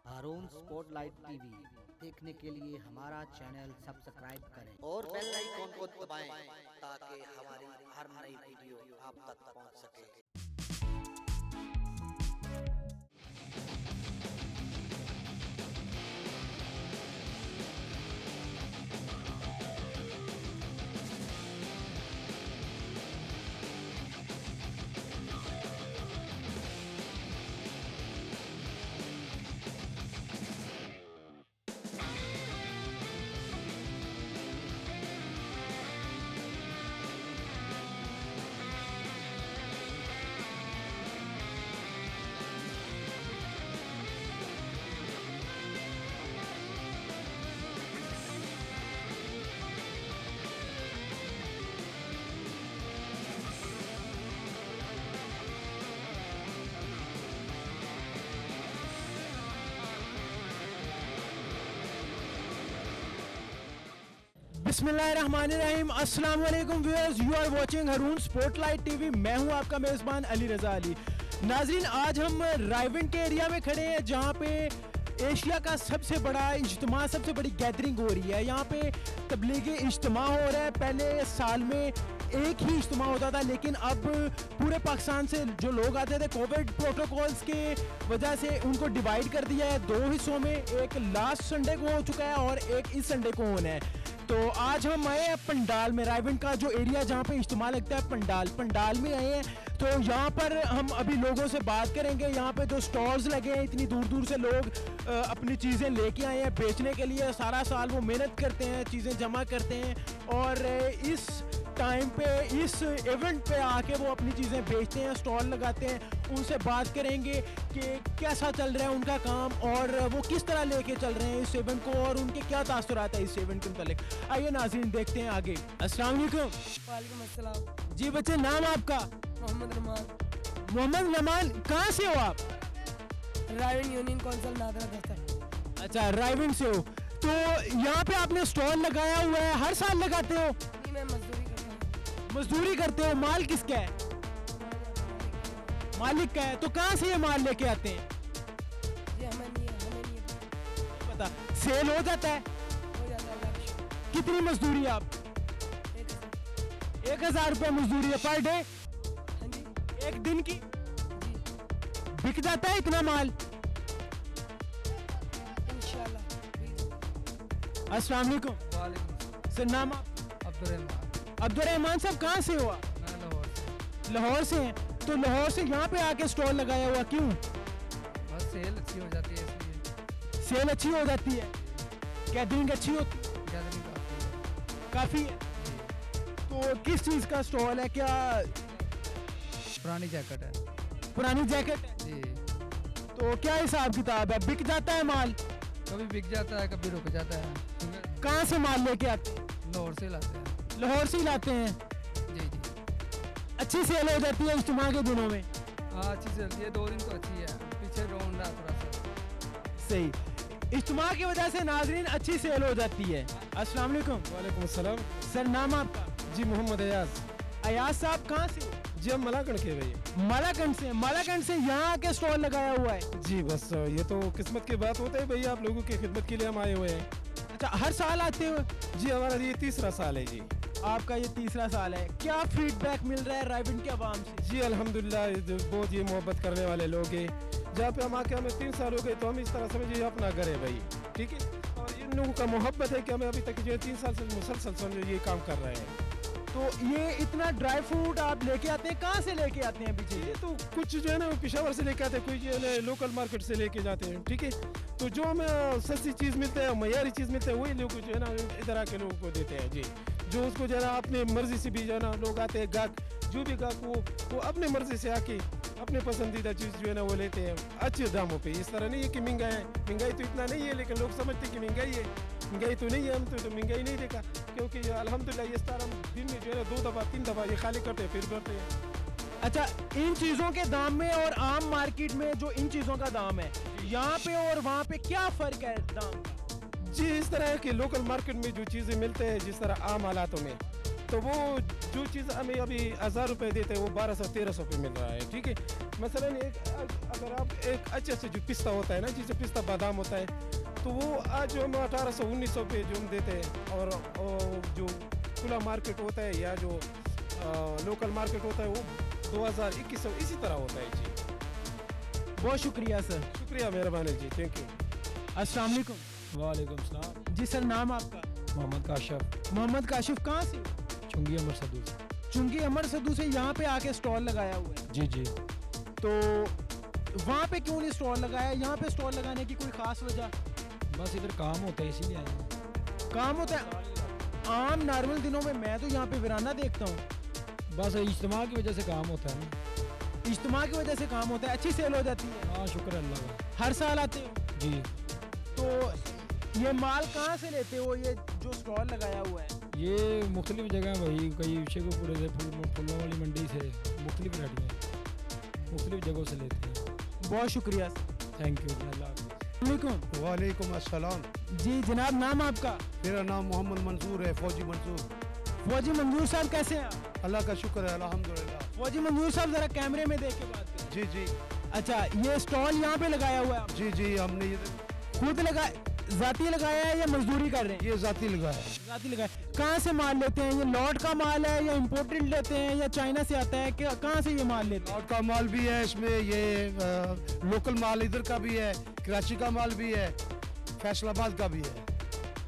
हारून spotlight TV देखने के लिए हमारा चैनल सब्सक्राइब करें और बेल आइकॉन को दबाएं ताकि हमारी हर नई वीडियो आप तक पहुंच सके। बिस्मिल्लाहिर्रहमानिर्रहीम। अस्सलाम वालेकुम viewers, you are watching Haroon spotlight TV. मैं हूं आपका मेज़बान अली रज़ा अली। नाज़रीन, आज हम रायविंड के एरिया में खड़े हैं जहां पे एशिया का सबसे बड़ा इज्तिमा, सबसे बड़ी गैदरिंग हो रही है। यहाँ पे तबलीगी इज्तिमा हो रहा है। पहले साल में एक ही इज्तिमा होता था, लेकिन अब पूरे पाकिस्तान से जो लोग आते थे कोविड प्रोटोकॉल्स के वजह से उनको डिवाइड कर दिया है दो हिस्सों में। एक लास्ट संडे को हो चुका है और एक इस संडे को होना है। तो आज हम आए हैं पंडाल में, रायविंड का जो एरिया जहाँ पे इज्तिमा लगता है पंडाल में आए हैं। तो यहाँ पर हम अभी लोगों से बात करेंगे। यहाँ पे जो स्टॉल्स लगे हैं, इतनी दूर दूर से लोग अपनी चीज़ें लेके आए हैं बेचने के लिए। सारा साल वो मेहनत करते हैं, चीज़ें जमा करते हैं और इस टाइम पे, इस इवेंट पे आके वो अपनी चीज़ें बेचते हैं, स्टॉल लगाते हैं। उनसे बात करेंगे कि कैसा चल रहा है उनका काम और वो किस तरह लेके चल रहे हैं इस इवेंट को और उनके क्या तासुरात है इस इवेंट के मुतालिक। आइए नाज़रीन, देखते हैं आगे। अस्सलाम वालेकुम। वालेकुम अस्सलाम। जी बच्चे, नाम आपका? मोहम्मद रमान। मोहम्मद रमान। कहाँ से हो आप? रायविंड यूनियन काउंसिल नादरा दफ्तर। अच्छा, रायविंड से हो। तो यहाँ पे आपने स्टॉल लगाया हुआ है, हर साल लगाते हो? जी, मैं मजदूरी करता हूँ। मजदूरी करते हो। माल किसका है? मालिक का है। तो कहाँ से ये माल लेके आते हैं? जी, हमें नहीं पता। सेल हो जाता है? हो जाता है लक्ष्य। कितनी मजदूरी है आप? 1000 रुपये मजदूरी है पर डे? हाँ जी। एक दिन की? जी, बिक जाता है इतना माल? इंशाल्लाह। अस्सलाम वालेकुम। वालेकुम। सर, नाम आप? अब्दुर्रहमान। अब्दुर्रहमान साहब, कहाँ से हो आप? मैं लाहौर से। लाहौर से हैं। तो लाहौर से यहाँ पे आके स्टॉल लगाया हुआ क्यों? बस सेल अच्छी हो जाती है इसलिए। सेल अच्छी हो जाती है? गैदरिंग अच्छी होती है? गैदरिंग काफ़ी है। तो किस चीज़ का स्टॉल है? क्या पुरानी जैकेट है पुरानी जैकेट है? जी। तो क्या हिसाब किताब है? बिक जाता है माल? कभी बिक जाता है, कभी रुक जाता है, क्योंकि कहाँ से माल लेके आते हैं? लाहौर से लाते हैं। लाहौर से ही लाते हैं। जी जी। अच्छी सेल हो जाती है इज्तिमा के दिनों में? हाँ, अच्छी चलती है। 2 दिन तो अच्छी है, पीछे राउंड रहा थोड़ा सा। सही। इज्तिमा की वजह से नाजरीन अच्छी सेल हो जाती है। अस्सलाम वालेकुम। वालेकुम अस्सलाम। सर, नाम आपका? जी, मोहम्मद अयाज। अयाज साहब, कहाँ से? जी, हम मलाकड़ के भैया। मलाकंड से यहाँ आके स्टॉल लगाया हुआ है? जी, बस ये तो किस्मत की बात होता है भैया, आप लोगों की खिदमत के लिए हम आए हुए हैं। अच्छा, हर साल आते हो? जी, हमारा ये तीसरा साल है जी। आपका ये तीसरा साल है। क्या फीडबैक मिल रहा है रायविंड के अवाम से? जी अल्हम्दुलिल्लाह, बहुत ये मोहब्बत करने वाले लोग हैं। जहाँ पे हम आके हमें 3 साल हो गए, तो हम इस तरह समझिए अपना घर है भाई, ठीक है। और इन लोगों का मोहब्बत है कि हमें अभी तक जो है 3 साल से मुसलसल समझो ये काम कर रहे हैं। तो ये इतना ड्राई फ्रूट आप लेके आते हैं, कहाँ से लेके आते हैं पीछे? ये तो कुछ जो है ना पेशावर से लेके आते हैं, कोई जो है ना लोकल मार्केट से लेके जाते हैं, ठीक है। तो जो हमें सस्ती चीज़ मिलता है, मयारी चीज़ मिलता है, वही लोग जो है ना इधर आके लोगों को देते हैं जी। जो उसको जो है ना अपने मर्जी से भी जो है ना लोग आते हैं, गाहक जो भी गाहक वो अपने मर्जी से आके अपने पसंदीदा चीज़ जो है ना वो लेते हैं अच्छे दामों पे। इस तरह नहीं है कि महंगा है, महंगाई तो इतना नहीं है, लेकिन लोग समझते कि महंगाई है। महंगाई तो नहीं है, हम तो महंगाई नहीं देखा, क्योंकि अल्हम्दुलिल्लाह ये सारा दिन में जो है ना 2 दफ़ा 3 दफ़ा ये खाली करते हैं फिर करते हैं। अच्छा, इन चीज़ों के दाम में और आम मार्केट में जो इन चीज़ों का दाम है, यहाँ पे और वहाँ पे क्या फ़र्क है दाम? जी, इस तरह है कि लोकल मार्केट में जो चीज़ें मिलते हैं, जिस तरह आम हालातों में तो वो जो चीज़ हमें अभी 1000 रुपये देते हैं वो 1200-1300 पे मिल रहा है, ठीक है। मसलन अगर आप एक अच्छे से जो पिस्ता होता है ना, जिसे पिस्ता बादाम होता है, तो वो आज जो हम 1800-1900 पे जो हम देते हैं, और जो खुला मार्केट होता है या जो लोकल मार्केट होता है वो 2000-2100 इसी तरह होता है जी। बहुत शुक्रिया सर। शुक्रिया, मेहरबानी जी, थैंक यू। अस्सलाम वालेकुम। वालेकुम सलाम। जी सर, नाम आपका? मोहम्मद काशिफ। मोहम्मद काशिफ, कहाँ से? चुंगी अमर सदू से। चुंगी अमर सदू से यहाँ पे आके स्टॉल लगाया हुआ है? जी जी। तो वहाँ पे क्यों नहीं स्टॉल लगाया? यहाँ पे स्टॉल लगाने की कोई ख़ास वजह? बस इधर काम होता है इसीलिए आए हैं। काम होता है? आम नॉर्मल दिनों में मैं तो यहाँ पे वीराना देखता हूँ। बस इज्तिमा की वजह से काम होता है ना। इज्तिमा की वजह से काम होता है, अच्छी सेल हो जाती है? हाँ, शुक्र अल्लाह का। हर साल आते हो? जी। तो ये माल कहाँ से लेते हो, ये जो स्टॉल लगाया हुआ है? ये मुख्तलिफ जगह भाई, कई शेखुपुरे से, फूलों वाली मंडी से, मुख्तलिफ वैरायटियाँ मुख्तलिफ जगहों से लेते हैं। बहुत शुक्रिया। Thank you. अल्लाह हाफ़िज़। वालेकुम अस्सलाम। जी जनाब, नाम आपका? मेरा नाम मोहम्मद मंसूर है, फौजी मंसूर। फौजी मंजूर साहब, कैसे हैं आप? अल्लाह का शुक्र है, अल्हम्दुलिल्लाह। फौजी मंजूर साहब, जरा कैमरे में देख के बात करें। जी जी। अच्छा, ये स्टॉल यहाँ पे लगाया हुआ है आप? जी जी, हमने ये खुद लगा जाती लगाया है या मजदूरी कर रहे हैं? ये जाती लगाया है। जाती लगाया। कहाँ से माल लेते हैं? ये लॉट का माल है या इम्पोर्टेड लेते हैं या चाइना से आता है? कहाँ से ये माल लेते हैं? लॉट का माल भी है इसमें, ये लोकल माल इधर का भी है, कराची का माल भी है, फैसलाबाद का भी है।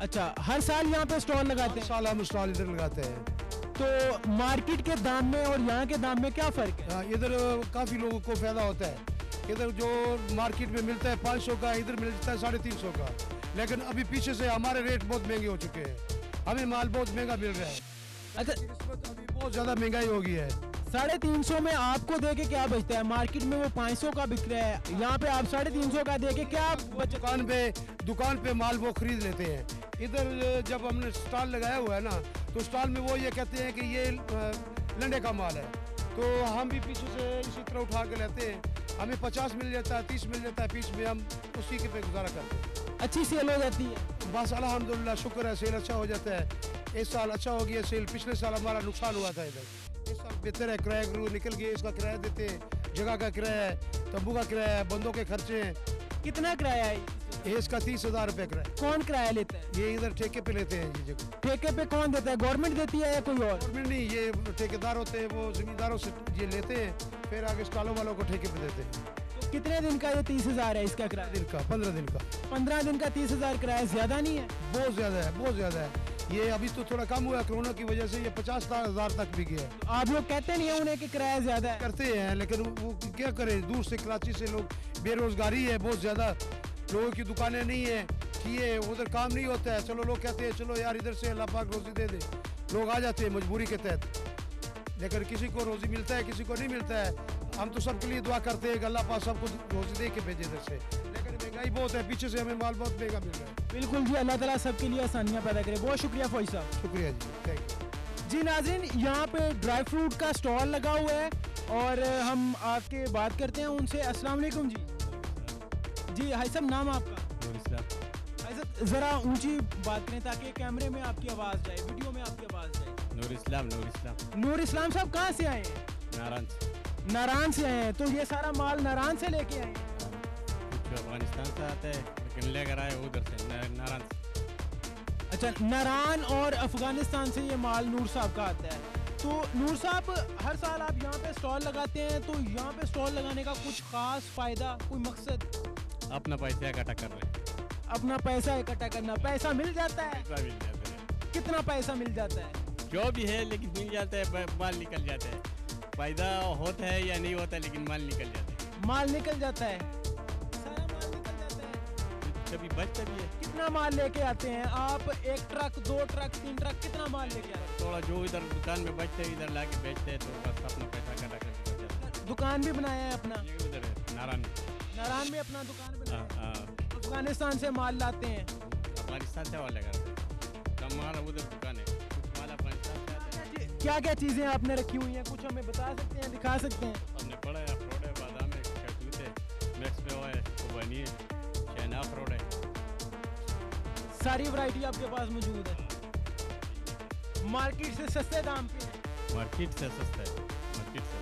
अच्छा, हर साल यहाँ पे स्टॉल लगाते हैं? साल हम स्टॉल इधर लगाते हैं। तो मार्केट के दाम में और यहाँ के दाम में क्या फ़र्क है? इधर काफ़ी लोगों को फ़ायदा होता है। इधर जो मार्केट में मिलता है 500 का, इधर मिलता है 350 का। लेकिन अभी पीछे से हमारे रेट बहुत महंगे हो चुके हैं, हमें माल बहुत महंगा मिल रहा है। अच्छा, अभी बहुत ज़्यादा महंगाई हो गई है। 350 में आपको दे के क्या बचता है? मार्केट में वो 500 का बिक रहा है, यहाँ पे आप 350 का दे के क्या दुकान पे माल वो खरीद लेते हैं। इधर जब हमने स्टॉल लगाया हुआ है ना, तो स्टॉल में वो ये कहते हैं कि ये लंडे का माल है, तो हम भी पीछे से इसी तरह उठा के लेते हैं। हमें 50 मिल जाता है, 30 मिल जाता है पीस में, हम उसी के पे गुजारा करते हैं। अच्छी सेल हो जाती है? बस अल्हम्दुलिल्लाह, शुक्र है, सेल अच्छा हो जाता है। इस साल अच्छा हो गया सेल, पिछले साल हमारा नुकसान हुआ था इधर। इस साल बेहतर है, किराया निकल गया, इसका किराया देते हैं, जगह का किराया है, तंबू का किराया है, बंदों के खर्चे हैं। कितना किराया है इसका? 30,000 रुपये किराया। कौन किराया लेता है? ये इधर ठेके पे लेते हैं। ये जगह ठेके पे कौन देता है? गवर्नमेंट देती है या कोई और? गवर्नमेंट नहीं, ये ठेकेदार होते हैं, वो जमींदारों से ये लेते हैं, फिर आगे स्टॉलों वालों को ठेके पे देते हैं। तो कितने दिन का ये 30,000 है इसका किराया? 15 दिन का। 15 दिन का 30,000 किराया ज़्यादा नहीं है? बहुत ज़्यादा है, बहुत ज़्यादा है। ये अभी तो थोड़ा कम हुआ है, कोरोना की वजह से ये 50,000 तक भी गया है। आप लोग कहते नहीं है उन्हें कि किराया ज़्यादा है? करते हैं, लेकिन वो क्या करें, दूर से कराची से लोग, बेरोजगारी है बहुत ज़्यादा, लोगों की दुकानें नहीं है कि ये उधर काम नहीं होता है। चलो लोग कहते हैं चलो यार इधर से अल्लाह पाक रोज़ी दे दे, लोग आ जाते हैं मजबूरी के तहत। लेकिन किसी को रोज़ी मिलता है, किसी को नहीं मिलता है। हम तो सबके लिए दुआ करते हैं कि अल्लाह पाक सबको रोज़ी दे के भेजे इधर से, लेकिन महंगाई बहुत है, पीछे से हमें माल बहुत महंगा मिल रहा है। बिल्कुल जी, अल्लाह ताला सबके लिए आसानियाँ पैदा करे। बहुत शुक्रिया फौजी साहब। शुक्रिया जी, थैंक यू। जी नाज़रीन, यहाँ पे ड्राई फ्रूट का स्टॉल लगा हुआ है और हम आपके बात करते हैं उनसे। अस्सलाम वालेकुम जी। जी हाई साहब, नाम आपका? हाई साहब, ज़रा ऊंची बात करें ताकि कैमरे में आपकी आवाज़ जाए, वीडियो में आपकी आवाज़ जाए। नूर इस्लाम। नूर इस्लाम साहब, कहाँ से आए हैं? नारायण से। नारायण से आए हैं, तो ये सारा माल नारायण से लेके आए हैं? कुछ अफगानिस्तान से आता है, लेकिन लेकर आए उधर से, नारायण से। अच्छा, नारायण और अफगानिस्तान से ये माल नूर साहब का आता है। तो नूर साहब, हर साल आप यहाँ पे स्टॉल लगाते हैं, तो यहाँ पे स्टॉल लगाने का कुछ खास फ़ायदा, कोई मकसद? अपना पैसा इकट्ठा कर रहे हैं। अपना पैसा इकट्ठा करना। पैसा मिल जाता है? पैसा मिल जाता है। कितना पैसा मिल जाता है? जो भी है, लेकिन मिल जाता है, माल निकल जाता है। फायदा होता है या नहीं होता, लेकिन माल निकल जाता है। माल निकल जाता है, सारा माल निकल जाता है। कभी बचता भी है। कितना माल लेके आते हैं आप? 1 ट्रक, 2 ट्रक, 3 ट्रक, कितना माल लेके आते हैं? थोड़ा जो इधर दुकान में बचते है, इधर लाके बेचते हैं, तो बस अपना पैसा इकट्ठा करके बच जाता है। दुकान भी बनाया है अपना? ये उधर है नारायण में अपना दुकान बनाया है। हाँ। अफगानिस्तान से माल लाते हैं? अफगानिस्तान से वाले करते हैं, कम माल उधर दुकान है, कुछ माल अफगानिस्तान से आता है। क्या क्या चीज़ें आपने रखी हुई हैं, कुछ हमें बता सकते हैं, दिखा सकते हैं? हमने पढ़ा है, अखरोट है, बादाम है, शहतूत है, मिक्स में वो है, खुबानी है, शहना अखरोट है। सारी वैरायटी आपके पास मौजूद है? मार्केट से सस्ते दाम पे। मार्केट से सस्ता है, मार्केट से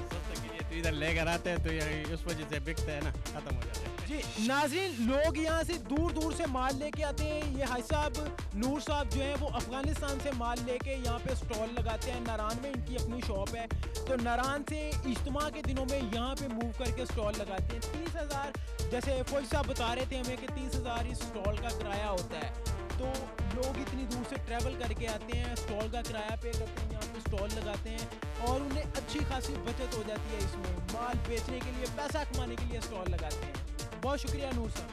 सस्ता के लिए तो इधर लेकर आते हैं तो ये उस वजह से बिकते हैं ना, खत्म हो जाते हैं। जी नाज़रीन, लोग यहाँ से दूर दूर से माल लेके आते हैं। ये हाई साहब नूर साहब जो हैं वो अफगानिस्तान से माल लेके यहाँ पे स्टॉल लगाते हैं। नारान में इनकी अपनी शॉप है, तो नारान से इज्तिमा के दिनों में यहाँ पे मूव करके स्टॉल लगाते हैं। 30,000 जैसे फौज साहब बता रहे थे हमें कि 30,000 इस स्टॉल का किराया होता है। तो लोग इतनी दूर से ट्रैवल करके आते हैं, स्टॉल का किराया पे करते हैं, यहाँ पे स्टॉल लगाते हैं और उन्हें अच्छी खासी बचत हो जाती है। इसमें माल बेचने के लिए, पैसा कमाने के लिए स्टॉल लगाते हैं। बहुत शुक्रिया नूर साहब।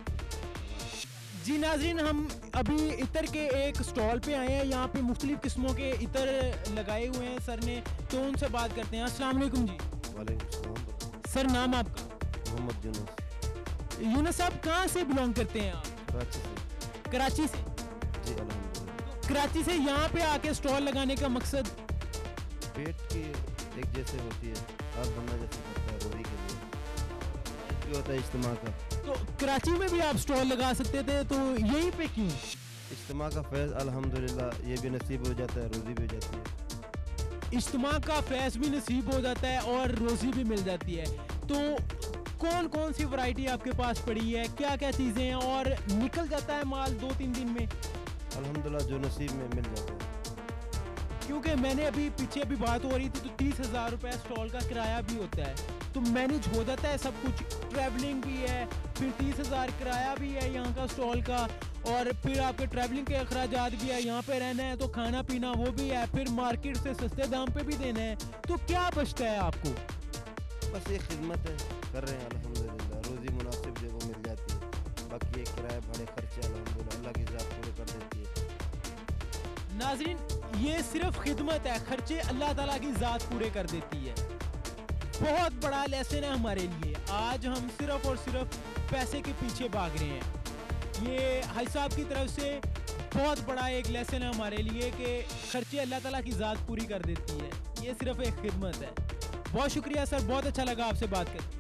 जी नाज़रीन, हम अभी इतर के एक स्टॉल पे आए हैं। यहाँ पे मुख्तलिफ किस्मों के इतर लगाए हुए हैं सर ने, तो उनसे बात करते हैं। अस्सलाम वालेकुम जी। वालेकुम सलाम। सर नाम आपका? मोहम्मद यूनुस। यूनुस साहब कहाँ से बिलोंग करते हैं आप? कराची से। कराची से? जी अल्हम्दुलिल्लाह। कराची से यहाँ पे आके स्टॉल लगाने का मकसद? पेट की एक जैसे होती है, आप बंदा जैसे करता है रोज़ी के लिए, भी होता है इज्तिमा का। तो कराची में भी आप स्टॉल लगा सकते थे, तो यहीं पे क्यों? इज्तिमा का फैज़ अल्हम्दुलिल्लाह ये भी नसीब हो जाता है, रोज़ी भी हो जाती है। इज्तिमा का फैज़ भी नसीब हो जाता है और रोज़ी भी मिल जाती है। तो कौन कौन सी वैरायटी आपके पास पड़ी है, क्या क्या चीज़ें हैं और निकल जाता है माल 2-3 दिन में? अल्हम्दुलिल्लाह जो नसीब में मिल जाता है। क्योंकि मैंने अभी पीछे भी बात हो रही थी, तो 30,000 रुपये स्टॉल का किराया भी होता है, तो मैनेज हो जाता है सब कुछ। ट्रैवलिंग भी है, फिर 30,000 किराया भी है यहाँ का स्टॉल का, और फिर आपके ट्रैवलिंग के अखराजात भी है, यहाँ पे रहना है तो खाना पीना वो भी है, फिर मार्केट से सस्ते दाम पे भी देना है, तो क्या बचता है आपको? बस ये खिदमत है, कर रहे हैं अल्हम्दुलिल्लाह, रोज़ी मुनासिब जो वो मिल जाती है। बाकी ये किराए भाड़े खर्चे अल्हम्दुलिल्लाह अल्लाह की ज़ात पूरे कर देती है। नाज़रीन, ये सिर्फ खिदमत है, खर्चे अल्लाह ताला की ज़ात पूरे कर देती है। बहुत बड़ा लेसन है हमारे लिए। आज हम सिर्फ और सिर्फ पैसे के पीछे भाग रहे हैं। ये हाई साहब की तरफ से बहुत बड़ा एक लेसन है हमारे लिए कि खर्चे अल्लाह ताला की ज़ात पूरी कर देती है। ये सिर्फ एक खिदमत है। बहुत शुक्रिया सर, बहुत अच्छा लगा आपसे बात करके।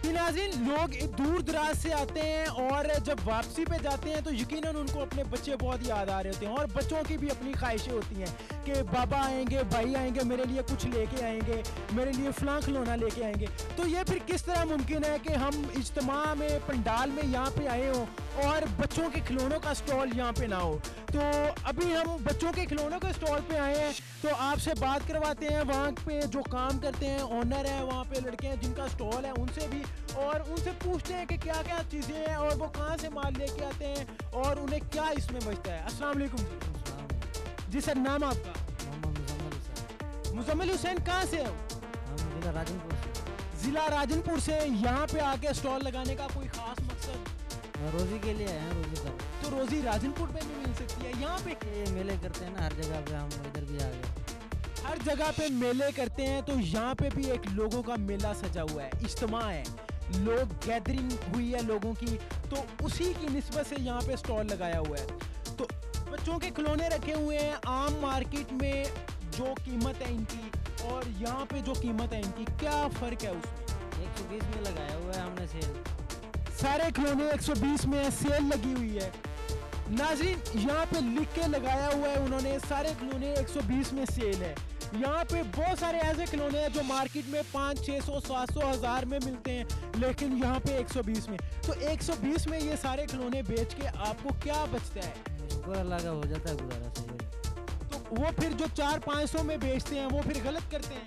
नाज़रीन, लोग दूर दराज से आते हैं और जब वापसी पे जाते हैं तो यकीनन उनको अपने बच्चे बहुत याद आ रहे होते हैं, और बच्चों की भी अपनी ख्वाहिशें होती हैं कि बाबा आएंगे, भाई आएंगे, मेरे लिए कुछ लेके आएंगे, मेरे लिए फलां खिलौना लेके आएंगे। तो ये फिर किस तरह मुमकिन है कि हम इज्तिमा में, पंडाल में यहाँ पे आए हों और बच्चों के खिलौनों का स्टॉल यहाँ पे ना हो? तो अभी हम बच्चों के खिलौनों के स्टॉल पे आए हैं, तो आपसे बात करवाते हैं। वहाँ पे जो काम करते हैं, ओनर हैं, वहाँ पे लड़के हैं जिनका स्टॉल है, उनसे भी, और उनसे पूछते हैं कि क्या क्या चीज़ें हैं और वो कहाँ से माल लेके आते हैं और उन्हें क्या इसमें बचता है। अस्सलाम वालेकुम जी। सर नाम आपका? मुजम्मिल हुसैन। कहाँ से हो? जिला राजनपुर से। जिला राजनपुर से यहाँ पे आके स्टॉल लगाने का कोई खास मकसद? रोजी के लिए है, रोजी का। तो रोजी राजनपुर में भी मिल सकती है? यहाँ पे ये मेले करते हैं ना हर जगह पे, हम इधर भी आ गए। हर जगह पे मेले करते हैं, तो यहाँ पे भी एक लोगों का मेला सजा हुआ है, इज्तिमा है, लोग गैदरिंग हुई है लोगों की, तो उसी की निस्बत से यहाँ पे स्टॉल लगाया हुआ है। तो बच्चों के खिलौने रखे हुए हैं। आम मार्केट में जो कीमत है इनकी और यहाँ पे जो कीमत है इनकी, क्या फ़र्क है उसमें? 120 में लगाया हुआ है हमने सेल। सारे खिलौने 120 में सेल लगी हुई है। नाज़रीन, यहाँ पे लिख के लगाया हुआ है उन्होंने, सारे खिलौने 120 में सेल है। यहाँ पे बहुत सारे ऐसे खिलौने हैं जो मार्केट में 500, 600, 700, 1000 में मिलते हैं, लेकिन यहाँ पे 120 में। तो 120 में ये सारे खिलौने बेच के आपको क्या बचता है? अल्लाह का हो जाता है गुजारा, सही हो जाता है। तो वो फिर जो 400-500 में बेचते हैं वो फिर गलत करते हैं?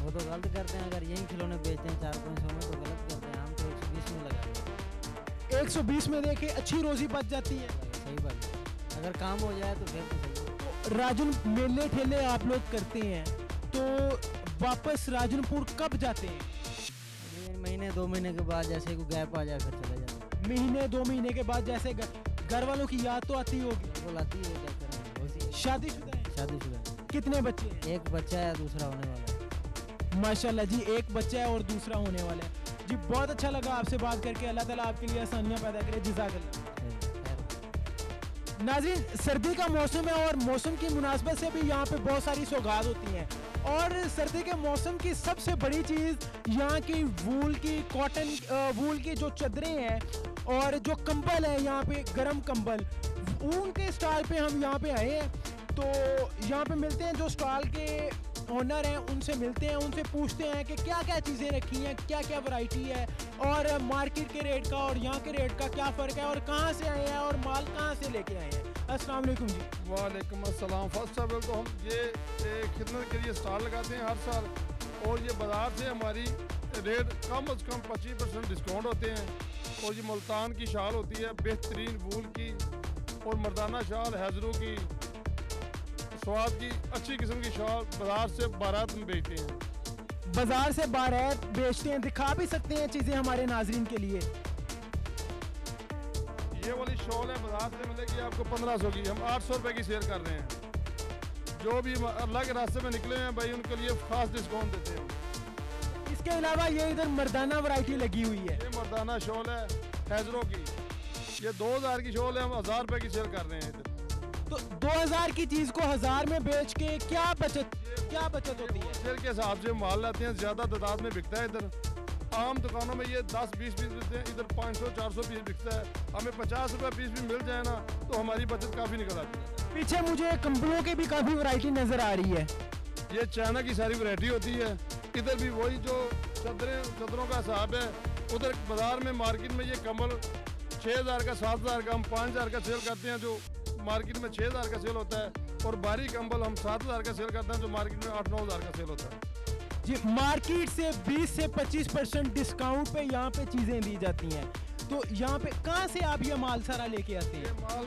वो तो गलत करते हैं, अगर यही खिलौने बेचते हैं 400-500 में तो गलत करते हैं। हम तो 120 में लगाते हैं। 120 में देखे अच्छी रोजी बच जाती है। सही बात है, अगर काम हो जाए तो फिर तो सही। तो राजन मेले ठेले आप लोग करते हैं, तो वापस राजनपुर कब जाते हैं? महीने 2 महीने के बाद, जैसे कोई गैप आ जाए फिर चले जाते हैं। महीने 2 महीने के बाद, जैसे घर वालों की याद तो आती होगी? बिल्कुल आती है, क्या करें। शादीशुदा है? शादीशुदा है। कितने बच्चे हैं? एक बच्चा है, दूसरा होने वाला है। माशाल्लाह जी, एक बच्चा है और दूसरा होने वाला है जी। बहुत अच्छा लगा आपसे बात करके। अल्लाह ताला आपके लिए आसानियाँ पैदा करे। जज़ाकल्लाह। नाज़रीन, सर्दी का मौसम है और मौसम की मुनासबत से भी यहाँ पे बहुत सारी सौगात होती हैं, और सर्दी के मौसम की सबसे बड़ी चीज़ यहाँ की वूल की, कॉटन वूल की जो चादरें हैं और जो कंबल है यहाँ पे, गर्म कंबल, ऊन के स्टॉल पे हम यहाँ पे आए हैं, तो यहाँ पे मिलते हैं जो स्टॉल के ओनर हैं, उनसे मिलते हैं, उनसे पूछते हैं कि क्या क्या चीज़ें रखी हैं, क्या क्या वैरायटी है और मार्केट के रेट का और यहाँ के रेट का क्या फ़र्क है और कहाँ से आए हैं और माल कहाँ से लेके आए हैं। अस्सलाम वालेकुम जी। वालेकुम अस्सलाम। फर्स्ट ऑफ ऑल तो हम ये खिदमत के लिए स्टॉल लगाते हैं हर साल, और ये बाज़ार से हमारी रेट कम से कम 25% डिस्काउंट होते हैं। और ये मुल्तान की शाल होती है बेहतरीन वूल की, और मर्दाना शाल हैजरों की, स्वाद की अच्छी किस्म की शाल बाज़ार से बारात में बेचते हैं। बाजार से बारात बेचते हैं, दिखा भी सकते हैं चीज़ें हमारे नाजरीन के लिए। ये वाली शॉल है बाजार से मिलेगी आपको 1500 की, हम 800 रुपये की सेल कर रहे हैं। जो भी अल्लाह के रास्ते में निकले हैं भाई उनके लिए खास डिस्काउंट देते हैं। इसके अलावा ये इधर मर्दाना वैरायटी लगी हुई है, ये मर्दाना शॉल है हैजरों की, ये 2000 की शॉल है, हम 1000 रुपये की सेल कर रहे हैं इधर। तो 2000 की चीज़ को 1000 में बेच के क्या बचत होती है? सेल के हिसाब से माल लाते हैं, ज़्यादा तादाद में बिकता है इधर। आम दुकानों में ये 10-20 पीस बिकते हैं, इधर 500-400 पीस बिकता है। हमें 50 रुपये पीस भी मिल जाए ना तो हमारी बचत काफ़ी निकल आती है। पीछे मुझे कंबलों की भी काफ़ी वैरायटी नज़र आ रही है। ये चाइना की सारी वैरायटी होती है। इधर भी वही जो चदरों का हिसाब है, उधर बाजार में मार्केट में ये कंबल 6000 का 7000 का हम 5000 का सेल करते हैं, जो मार्केट में 6000 का सेल होता है, और भारी कंबल हम 7000 का सेल करते हैं, जो मार्केट में 8-9 का सेल होता है। जी, मार्केट से 20 से 25% डिस्काउंट पे यहाँ पे चीज़ें दी जाती हैं। तो यहाँ पे कहाँ से आप ये माल सारा लेके आते हैं? ये माल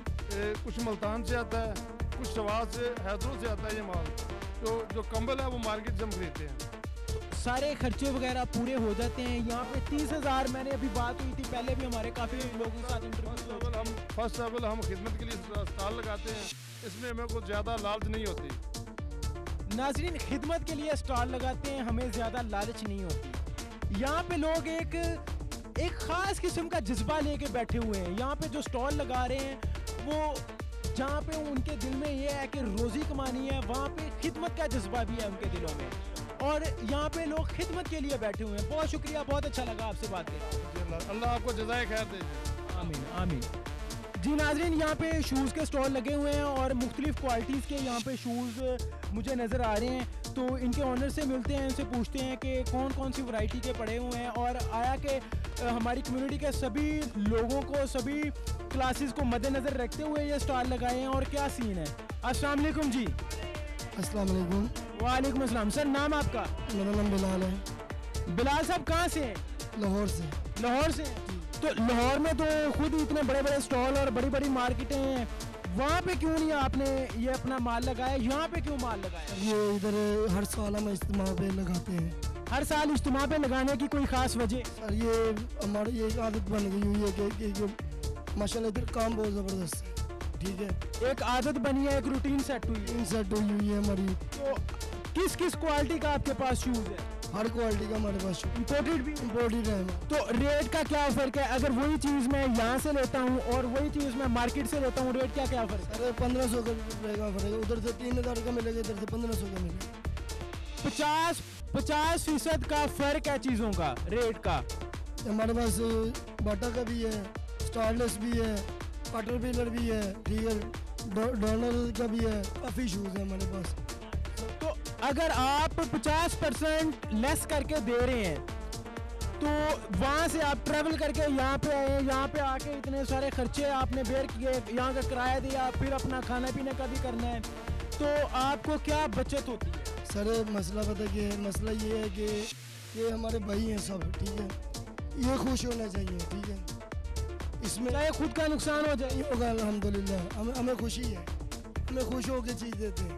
कुछ मुल्तान से आता है, कुछ सवाद से, हैदरों से आता है। ये माल जो कंबल है वो मार्केट से हम खरीदते हैं। तो सारे खर्चे वगैरह पूरे हो जाते हैं यहाँ पे। 30,000 मैंने अभी बात हुई थी, पहले भी हमारे काफ़ी लोगों के साथ इंटरव्यू। फर्स्ट ऑफ ऑल हम खिदमत के लिए स्टॉल लगाते हैं, इसमें हमें कुछ ज़्यादा लालच नहीं होती। नाज़रीन, खिदमत के लिए स्टॉल लगाते हैं, हमें ज़्यादा लालच नहीं होती। यहाँ पे लोग एक ख़ास किस्म का जज्बा लेके बैठे हुए हैं। यहाँ पे जो स्टॉल लगा रहे हैं वो जहाँ पे उनके दिल में ये है कि रोज़ी कमानी है, वहाँ पे खिदमत का जज्बा भी है उनके दिलों में, और यहाँ पे लोग खिदमत के लिए बैठे हुए हैं। बहुत शुक्रिया, बहुत अच्छा लगा आपसे बात करके। अल्लाह आपको जज़ाए खैर दे। आमीन आमीन। जी नाज़रीन, यहाँ पे शूज़ के स्टॉल लगे हुए हैं और मुख्तलिफ़ क्वालिटीज़ के यहाँ पे शूज़ मुझे नज़र आ रहे हैं। तो इनके ऑनर से मिलते हैं, इनसे पूछते हैं कि कौन कौन सी वैरायटी के पड़े हुए हैं, और आया कि हमारी कम्युनिटी के सभी लोगों को, सभी क्लासेस को मद्देनज़र रखते हुए ये स्टॉल लगाए हैं और क्या सीन है। अस्सलाम वालेकुम जी। अस्सलाम वालेकुम। वालेकुम अस्सलाम। सर, नाम आपका? मेरा नाम बिलाल है। बिलाल साहब कहाँ से हैं? लाहौर से। लाहौर से? तो लाहौर में तो खुद इतने बड़े बड़े स्टॉल और बड़ी बड़ी मार्केटें हैं, वहाँ पे क्यों नहीं आपने ये अपना माल लगाया, यहाँ पे क्यों माल लगाया? ये इधर हर साल हम इज्तिमा पे लगाते हैं। हर साल इज्तिमा पे लगाने की कोई ख़ास वजह? सर, ये हमारी ये आदत बन गई हुई है कि माशाल्लाह इधर काम बहुत ज़बरदस्त है। ठीक है, एक आदत बनी है, एक रूटीन सेट हुई है हमारी। तो किस किस क्वालिटी का आपके पास शूज़ है? हर क्वालिटी का हमारे पास। इम्पोर्टेड भी? इम्पोर्टेड है। तो रेट का क्या फ़र्क है? अगर वही चीज़ मैं यहाँ से लेता हूँ और वही चीज़ मैं मार्केट से लेता हूँ, रेट क्या फ़र्क है? सर 1500 का रहेगा फ़र्क। उधर से 3000 का मिलेगा, इधर से 1500 का मिलेगा। 50% का फ़र्क है चीज़ों का, रेट का। हमारे पास बाटा का भी है, स्टारलेस भी है, कैटरपिलर भी है, ठीक है, डॉलर का भी है, काफ़ी शूज़ है हमारे पास। तो अगर आप 50% लेस करके दे रहे हैं, तो वहाँ से आप ट्रैवल करके यहाँ पे आए, यहाँ पे आके इतने सारे खर्चे आपने बेयर किए, यहाँ का किराया दिया, फिर अपना खाना पीने का भी करना है, तो आपको क्या बचत होती है? सर मसला पता क्या है? मसला ये है कि ये हमारे भाई हैं सब, ठीक है, ये खुश होना चाहिए, ठीक है। इसमें चाहे खुद का नुकसान हो जाए, होगा अल्हम्दुलिल्लाह, हमें खुशी है, हमें खुश होकर चीज़ देते हैं।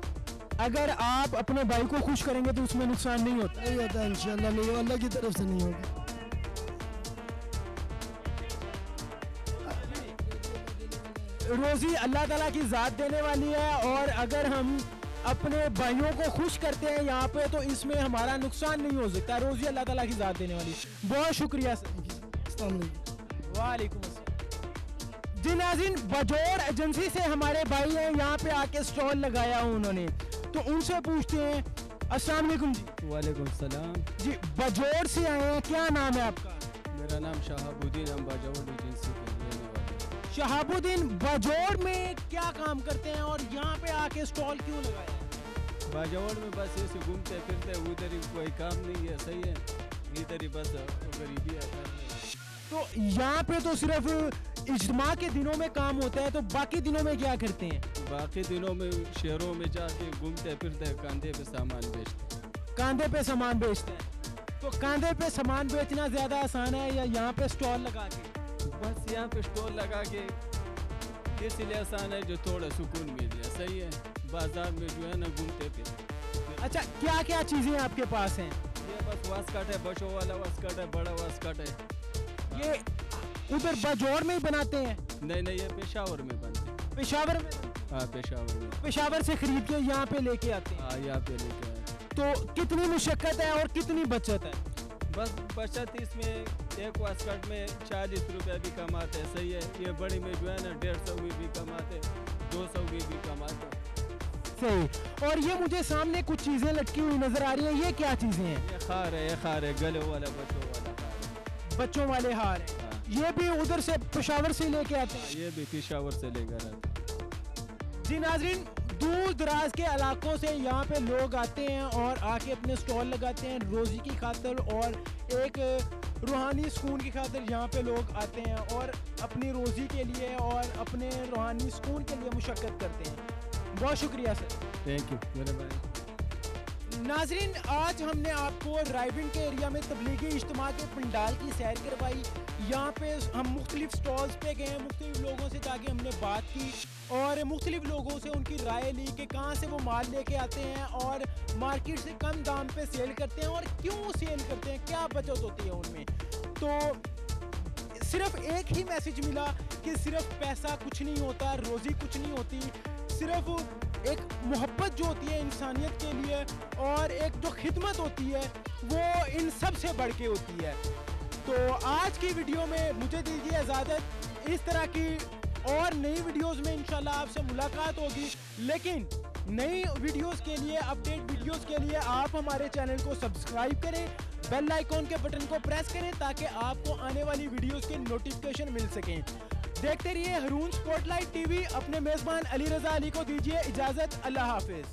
अगर आप अपने भाई को खुश करेंगे तो उसमें नुकसान नहीं होता? नहीं होता इंशाल्लाह, नहीं, अल्लाह की तरफ से नहीं होगा। रोज़ी अल्लाह ताला की ज़ात देने वाली है, और अगर हम अपने भाइयों को खुश करते हैं यहाँ पे तो इसमें हमारा नुकसान नहीं हो सकता। रोज़ी अल्लाह ताला की ज़ात देने वाली है। बहुत शुक्रिया सर। वालेकुम अस्सलाम। जी नाज़रीन, बजोर एजेंसी से हमारे भाई हैं, यहाँ पे आके स्टॉल लगाया उन्होंने, तो उनसे पूछते हैं। अस्सलाम वालेकुम जी। वालेकुम सलाम जी, बजोर से आए हैं, क्या नाम है आपका? मेरा नाम शहाबुद्दीन, हम बजोर एजेंसी के रहने वाले। शहाबुद्दीन बाजौड़ में क्या काम करते हैं और यहाँ पे आके स्टॉल क्यों लगाया है? बाजौड़ में बस ऐसे घूमते फिरते, उधर ही कोई काम नहीं है, सही है, इधर ही बस गरीबी है कर रहे हैं। तो यहाँ पे तो सिर्फ इज्तिमा के दिनों में काम होता है, तो बाकी दिनों में क्या करते हैं? बाकी दिनों में शहरों में जाके घूमते फिरते, कंधे पे सामान बेचते। कंधे पे सामान बेचते हैं, तो कंधे पे सामान बेचना ज़्यादा आसान है या यहाँ पे स्टॉल लगा के? बस यहाँ पे स्टॉल लगा के इसलिए आसान है जो थोड़ा सुकून मिल जाए, सही है, बाजार में जो है ना घूमते फिर। अच्छा, क्या क्या चीज़ें आपके पास हैं? ये बस वास्कट है, बशों वाला वास्कट है, बड़ा वास्कट है। ये उधर बाजौड़ में ही बनाते हैं? नहीं, ये पेशावर में बनते हैं। पेशावर में? हाँ, पेशावर में। पेशावर से खरीद के यहाँ पे लेके आते हैं? हाँ, यहाँ पे लेके आए। तो कितनी मुशक्कत है और कितनी बचत है? बस बचत इसमें एक वास्कट में 40 रुपया भी कमाते हैं, सही है। ये बड़ी में जो है ना 150 भी कमाते, 200 भी कमाते। सही। और ये मुझे सामने कुछ चीजें लटकी हुई नजर आ रही हैं, ये क्या चीजें हैं? ये खार है, गले वाला बच्चों वाला हार। बच्चों वाले हार है। हाँ। ये भी उधर से पेशावर से लेके आते हैं? ये भी पेशावर से लेकर आते हैं। जी नाजरीन, दूर दराज के इलाकों से यहाँ पे लोग आते हैं और आके अपने स्टॉल लगाते हैं रोज़ी की खातिर, और एक रूहानी सुकून की खातिर यहाँ पे लोग आते हैं और अपनी रोज़ी के लिए और अपने रूहानी सुकून के लिए मुशक्कत करते हैं। बहुत शुक्रिया सर। थैंक यू मेरे भाई। नाजरीन, आज हमने आपको रायविंड के एरिया में तबलीगी इज्तिमा के पंडाल की सैर करवाई। यहाँ पे हम मुख्तलिफ स्टॉल्स पे गए, मुख्तलिफ लोगों से जाके हमने बात की और मुख्तलिफ लोगों से उनकी राय ली कि कहाँ से वो माल लेके आते हैं और मार्केट से कम दाम पे सेल करते हैं और क्यों सेल करते हैं, क्या बचत होती है उनमें। तो सिर्फ एक ही मैसेज मिला कि सिर्फ पैसा कुछ नहीं होता, रोज़ी कुछ नहीं होती, सिर्फ एक मोहब्बत जो होती है इंसानियत के लिए और एक जो खिदमत होती है वो इन सब से बढ़ के होती है। तो आज की वीडियो में मुझे दीजिए इजाज़त। इस तरह की और नई वीडियोस में इंशाल्लाह आपसे मुलाकात होगी, लेकिन नई वीडियोस के लिए, अपडेट वीडियोस के लिए आप हमारे चैनल को सब्सक्राइब करें, बेल आइकॉन के बटन को प्रेस करें ताकि आपको आने वाली वीडियोस के नोटिफिकेशन मिल सकें। देखते रहिए हरून स्पॉटलाइट टीवी। अपने मेज़बान अली रज़ा अली को दीजिए इजाज़त। अल्लाह हाफिज़।